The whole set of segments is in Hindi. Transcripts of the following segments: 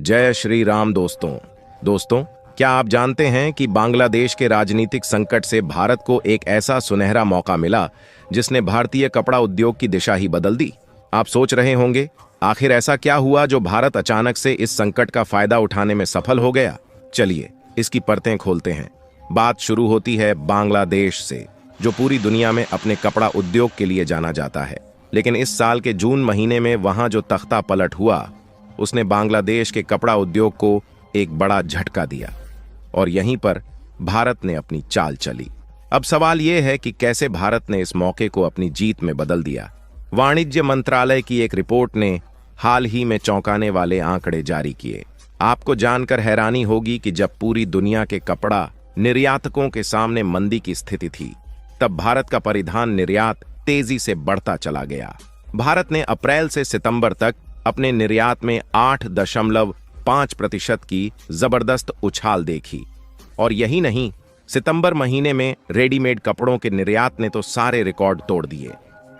जय श्री राम दोस्तों, क्या आप जानते हैं कि बांग्लादेश के राजनीतिक संकट से भारत को एक ऐसा सुनहरा मौका मिला जिसने भारतीय कपड़ा उद्योग की दिशा ही बदल दी। आप सोच रहे होंगे, आखिर ऐसा क्या हुआ जो भारत अचानक से इस संकट का फायदा उठाने में सफल हो गया। चलिए इसकी परतें खोलते हैं। बात शुरू होती है बांग्लादेश से, जो पूरी दुनिया में अपने कपड़ा उद्योग के लिए जाना जाता है। लेकिन इस साल के जून महीने में वहां जो तख्ता पलट हुआ, उसने बांग्लादेश के कपड़ा उद्योग को एक बड़ा झटका दिया और यहीं पर भारत ने अपनी चाल चली। अब सवाल यह है कि कैसे भारत ने इस मौके को अपनी जीत में बदल दिया। वाणिज्य मंत्रालय की एक रिपोर्ट ने हाल ही में चौंकाने वाले आंकड़े जारी किए। आपको जानकर हैरानी होगी कि जब पूरी दुनिया के कपड़ा निर्यातकों के सामने मंदी की स्थिति थी, तब भारत का परिधान निर्यात तेजी से बढ़ता चला गया। भारत ने अप्रैल से सितंबर तक अपने निर्यात में 8.5% की जबरदस्त उछाल देखी। और यही नहीं, सितंबर महीने में रेडीमेड कपड़ों के निर्यात ने तो सारे रिकॉर्ड तोड़ दिए।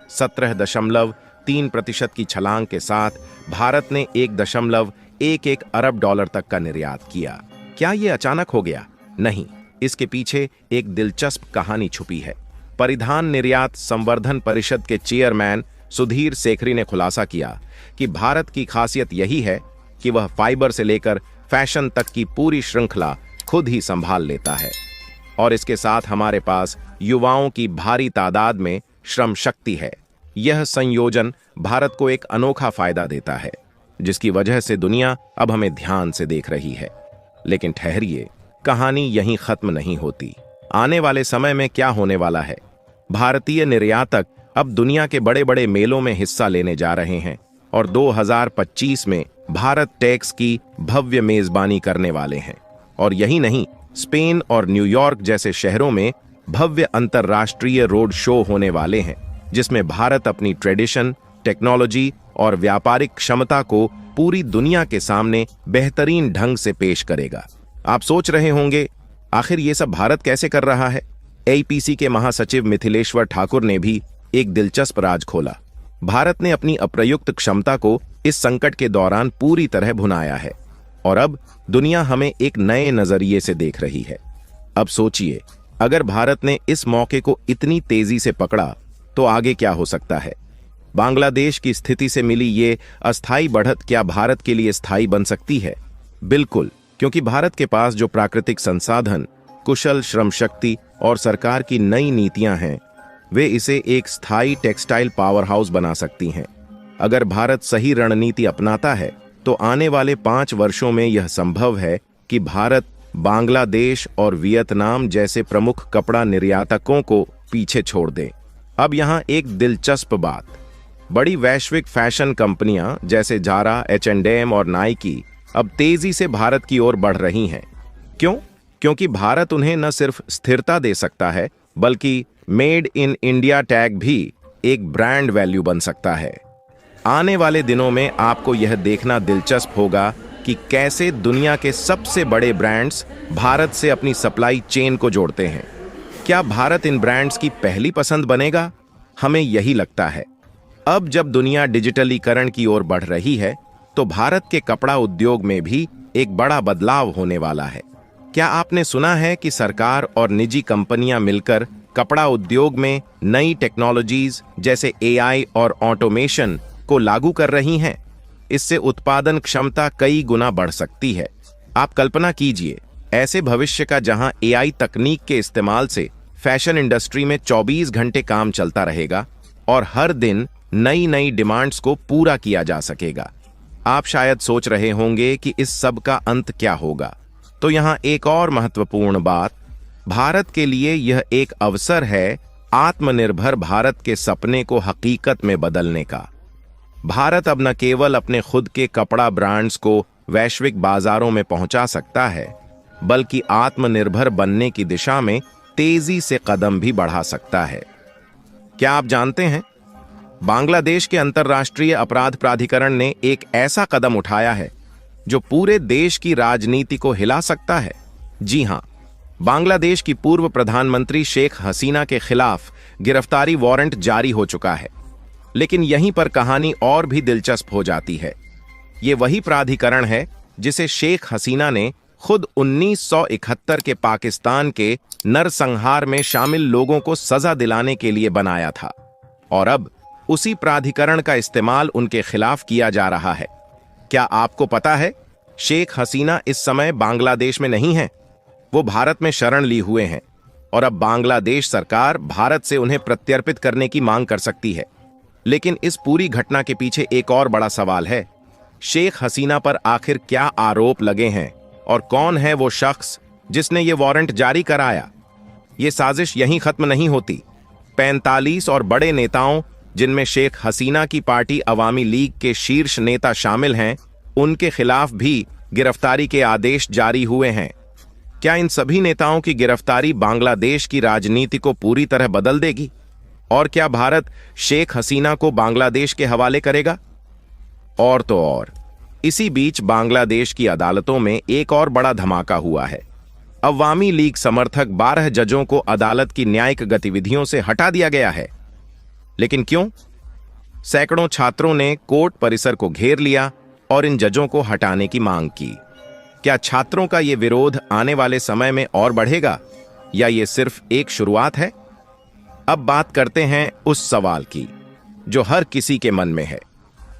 17.3% की छलांग के साथ भारत ने 1.11 अरब डॉलर तक का निर्यात किया। क्या यह अचानक हो गया? नहीं, इसके पीछे एक दिलचस्प कहानी छुपी है। परिधान निर्यात संवर्धन परिषद के चेयरमैन सुधीर सेखरी ने खुलासा किया कि भारत की खासियत यही है कि वह फाइबर से लेकर फैशन तक की पूरी श्रृंखला खुद ही संभाल लेता है। और इसके साथ हमारे पास युवाओं की भारी तादाद में श्रम शक्ति है। यह संयोजन भारत को एक अनोखा फायदा देता है, जिसकी वजह से दुनिया अब हमें ध्यान से देख रही है। लेकिन ठहरिए, कहानी यहीं खत्म नहीं होती। आने वाले समय में क्या होने वाला है? भारतीय निर्यातक अब दुनिया के बड़े बड़े मेलों में हिस्सा लेने जा रहे हैं और 2025 में भारत टेक्स की भव्य मेजबानी करने वाले हैं। और यही नहीं, स्पेन और न्यूयॉर्क जैसे शहरों में भव्य अंतर्राष्ट्रीय रोड शो होने वाले हैं, जिसमें भारत अपनी ट्रेडिशन, टेक्नोलॉजी और व्यापारिक क्षमता को पूरी दुनिया के सामने बेहतरीन ढंग से पेश करेगा। आप सोच रहे होंगे, आखिर ये सब भारत कैसे कर रहा है? एपीसी के महासचिव मिथिलेश्वर ठाकुर ने भी एक दिलचस्प राज खोला। भारत ने अपनी अप्रयुक्त क्षमता को इस संकट के दौरान पूरी तरह भुनाया है और अब दुनिया हमें एक नए नजरिए से देख रही है। अब सोचिए, अगर भारत ने इस मौके को इतनी तेजी से पकड़ा तो आगे क्या हो सकता है? बांग्लादेश की स्थिति से मिली ये अस्थायी बढ़त क्या भारत के लिए स्थायी बन सकती है? बिल्कुल, क्योंकि भारत के पास जो प्राकृतिक संसाधन, कुशल श्रम शक्ति और सरकार की नई नीतियां हैं, वे इसे एक स्थायी टेक्सटाइल पावर हाउस बना सकती हैं। अगर भारत सही रणनीति अपनाता है तो आने वाले 5 वर्षों में यह संभव है कि भारत बांग्लादेश और वियतनाम जैसे प्रमुख कपड़ा निर्यातकों को पीछे छोड़ दे। अब यहाँ एक दिलचस्प बात, बड़ी वैश्विक फैशन कंपनियां जैसे जारा, H&M और नाइकी अब तेजी से भारत की ओर बढ़ रही हैं। क्यों? क्योंकि भारत उन्हें न सिर्फ स्थिरता दे सकता है, बल्कि मेड इन इंडिया टैग भी एक ब्रांड वैल्यू बन सकता है। आने वाले दिनों में आपको यह देखना दिलचस्प होगा कि कैसे दुनिया के सबसे बड़े ब्रांड्स भारत से अपनी सप्लाई चेन को जोड़ते हैं। क्या भारत इन ब्रांड्स की पहली पसंद बनेगा? हमें यही लगता है। अब जब दुनिया डिजिटलीकरण की ओर बढ़ रही है, तो भारत के कपड़ा उद्योग में भी एक बड़ा बदलाव होने वाला है। क्या आपने सुना है कि सरकार और निजी कंपनियां मिलकर कपड़ा उद्योग में नई टेक्नोलॉजीज जैसे AI और ऑटोमेशन को लागू कर रही हैं? इससे उत्पादन क्षमता कई गुना बढ़ सकती है। आप कल्पना कीजिए, ऐसे भविष्य का जहां AI तकनीक के इस्तेमाल से फैशन इंडस्ट्री में 24 घंटे काम चलता रहेगा और हर दिन नई नई डिमांड्स को पूरा किया जा सकेगा। आप शायद सोच रहे होंगे कि इस सब का अंत क्या होगा। तो यहाँ एक और महत्वपूर्ण बात, भारत के लिए यह एक अवसर है आत्मनिर्भर भारत के सपने को हकीकत में बदलने का। भारत अब न केवल अपने खुद के कपड़ा ब्रांड्स को वैश्विक बाजारों में पहुंचा सकता है, बल्कि आत्मनिर्भर बनने की दिशा में तेजी से कदम भी बढ़ा सकता है। क्या आप जानते हैं, बांग्लादेश के अंतर्राष्ट्रीय अपराध प्राधिकरण ने एक ऐसा कदम उठाया है जो पूरे देश की राजनीति को हिला सकता है। जी हां, बांग्लादेश की पूर्व प्रधानमंत्री शेख हसीना के खिलाफ गिरफ्तारी वारंट जारी हो चुका है। लेकिन यहीं पर कहानी और भी दिलचस्प हो जाती है। ये वही प्राधिकरण है जिसे शेख हसीना ने खुद 1971 के पाकिस्तान के नरसंहार में शामिल लोगों को सजा दिलाने के लिए बनाया था, और अब उसी प्राधिकरण का इस्तेमाल उनके खिलाफ किया जा रहा है। क्या आपको पता है, शेख हसीना इस समय बांग्लादेश में नहीं है, वो भारत में शरण ली हुए हैं, और अब बांग्लादेश सरकार भारत से उन्हें प्रत्यर्पित करने की मांग कर सकती है। लेकिन इस पूरी घटना के पीछे एक और बड़ा सवाल है, शेख हसीना पर आखिर क्या आरोप लगे हैं और कौन है वो शख्स जिसने ये वारंट जारी कराया। ये साजिश यहीं खत्म नहीं होती। 45 और बड़े नेताओं, जिनमें शेख हसीना की पार्टी अवामी लीग के शीर्ष नेता शामिल हैं, उनके खिलाफ भी गिरफ्तारी के आदेश जारी हुए हैं। क्या इन सभी नेताओं की गिरफ्तारी बांग्लादेश की राजनीति को पूरी तरह बदल देगी? और क्या भारत शेख हसीना को बांग्लादेश के हवाले करेगा? और तो और, इसी बीच बांग्लादेश की अदालतों में एक और बड़ा धमाका हुआ है। अवामी लीग समर्थक 12 जजों को अदालत की न्यायिक गतिविधियों से हटा दिया गया है। लेकिन क्यों? सैकड़ों छात्रों ने कोर्ट परिसर को घेर लिया और इन जजों को हटाने की मांग की। क्या छात्रों का यह विरोध आने वाले समय में और बढ़ेगा, या यह सिर्फ एक शुरुआत है? अब बात करते हैं उस सवाल की जो हर किसी के मन में है,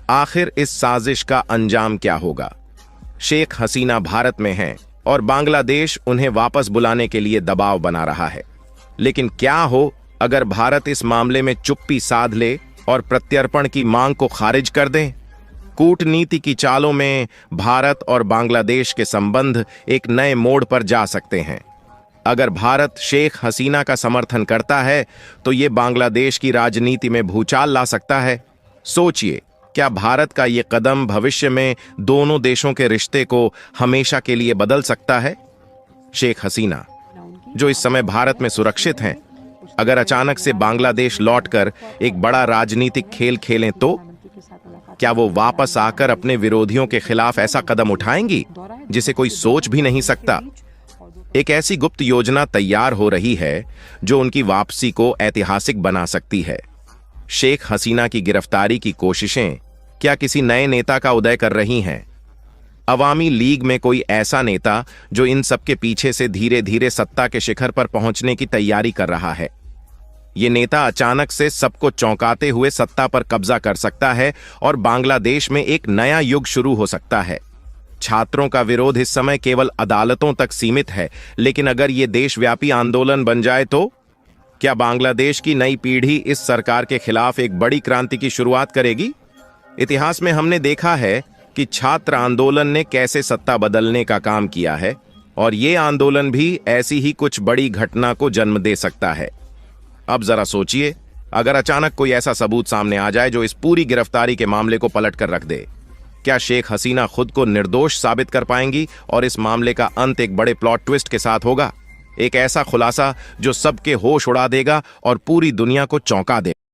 आखिर इस साजिश का अंजाम क्या होगा? शेख हसीना भारत में हैं और बांग्लादेश उन्हें वापस बुलाने के लिए दबाव बना रहा है। लेकिन क्या हो अगर भारत इस मामले में चुप्पी साध ले और प्रत्यर्पण की मांग को खारिज कर दे? कूटनीति की चालों में भारत और बांग्लादेश के संबंध एक नए मोड़ पर जा सकते हैं। अगर भारत शेख हसीना का समर्थन करता है तो यह बांग्लादेश की राजनीति में भूचाल ला सकता है। सोचिए, क्या भारत का यह कदम भविष्य में दोनों देशों के रिश्ते को हमेशा के लिए बदल सकता है? शेख हसीना, जो इस समय भारत में सुरक्षित हैं, अगर अचानक से बांग्लादेश लौटकर एक बड़ा राजनीतिक खेल खेलें तो क्या वो वापस आकर अपने विरोधियों के खिलाफ ऐसा कदम उठाएंगी जिसे कोई सोच भी नहीं सकता? एक ऐसी गुप्त योजना तैयार हो रही है जो उनकी वापसी को ऐतिहासिक बना सकती है। शेख हसीना की गिरफ्तारी की कोशिशें क्या किसी नए नेता का उदय कर रही हैं? अवामी लीग में कोई ऐसा नेता जो इन सब के पीछे से धीरे धीरे सत्ता के शिखर पर पहुंचने की तैयारी कर रहा है। ये नेता अचानक से सबको चौंकाते हुए सत्ता पर कब्जा कर सकता है और बांग्लादेश में एक नया युग शुरू हो सकता है। छात्रों का विरोध इस समय केवल अदालतों तक सीमित है, लेकिन अगर ये देशव्यापी आंदोलन बन जाए तो क्या बांग्लादेश की नई पीढ़ी इस सरकार के खिलाफ एक बड़ी क्रांति की शुरुआत करेगी? इतिहास में हमने देखा है कि छात्र आंदोलन ने कैसे सत्ता बदलने का काम किया है, और ये आंदोलन भी ऐसी ही कुछ बड़ी घटना को जन्म दे सकता है। अब जरा सोचिए, अगर अचानक कोई ऐसा सबूत सामने आ जाए जो इस पूरी गिरफ्तारी के मामले को पलट कर रख दे, क्या शेख हसीना खुद को निर्दोष साबित कर पाएंगी और इस मामले का अंत एक बड़े प्लॉट ट्विस्ट के साथ होगा? एक ऐसा खुलासा जो सबके होश उड़ा देगा और पूरी दुनिया को चौंका देगा।